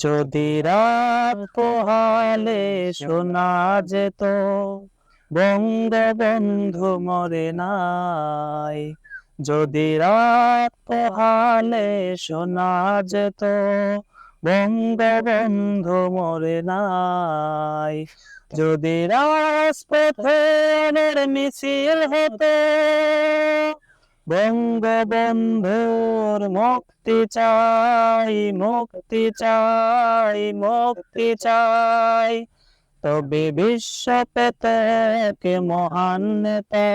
যদি রাত পোহালে শোনা যেত বঙ্গবন্ধু মরে নাই। যদি রাত পোহালে শোনা যেত বঙ্গবন্ধু মরে নাই। যদি রাজপথের মিছিল হতো বঙ্গবন্ধুর মুক্তি চাই, মুক্তি চাই, মুক্তি চাই, তবে বিশ্ব পেত কে মহান নেতা,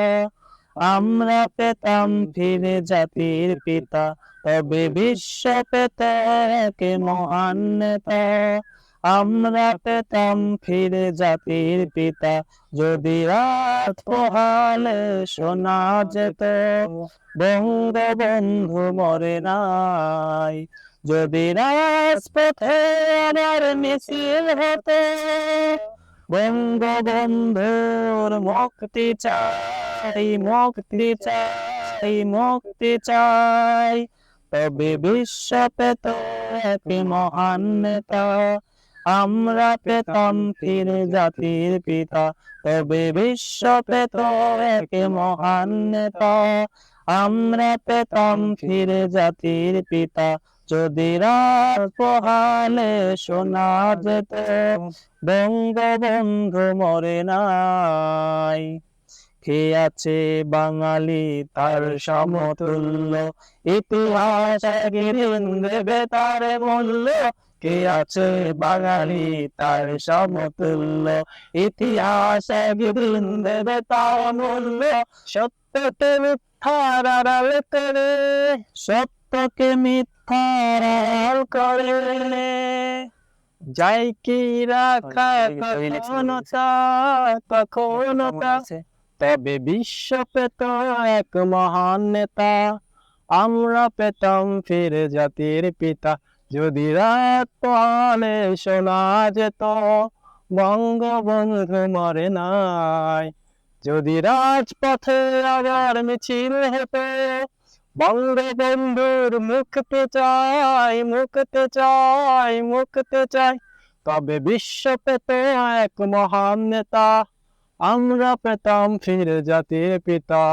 আমরা পেতাম ফিরে জাতির পিতা। তবে বিশ্ব পেত কে মহান নেতা, আমরা পেতাম ফিরে জাতির পিতা। যদি রাত পোহালে শোনা যেত বঙ্গবন্ধু মরে নাই। যদি রাজপথে আমার মিছিল হতো বঙ্গবন্ধুর মুক্তি চাই, মুক্তি চাই, মুক্তি চাই, তবে বিশ্ব পেত এক মহান নেতা, আমরা পেতাম ফিরে জাতির পিতা। তবে বিশ্ব পেত এক মহান নেতা, আমরা পেতাম ফিরে জাতির পিতা। যদি রাত পোহালে শোনা যেত বঙ্গবন্ধু মরে নাই। কে আছে বাঙালি তার সমতুল্য, ইতিহাস একদিন দেবে তার মূল্য। কে আছে বাঙালি তার সমতুল্য, ইতিহাস একদিন দেবে তার মূল্য। সত্যকে মিথ্যার আড়াল করে, সত্যকে মিথ্যার আড়াল করে, যাই কি রাখা কখনো তা, কখনো তা, তবে বিশ্ব পেত এক মহান নেতা, আমরা পেতাম ফিরে জাতির পিতা। যদি রাত পোহালে শোনা যেত বঙ্গবন্ধু মরে নাই। যদি রাজপথে আবার মিছিল হতো বঙ্গবন্ধুর মুক্তি চাই, মুক্তি চাই, মুক্তি চাই, তবে বিশ্ব পেত এক মহান নেতা, আমরা পেতাম ফিরে জাতির পিতা।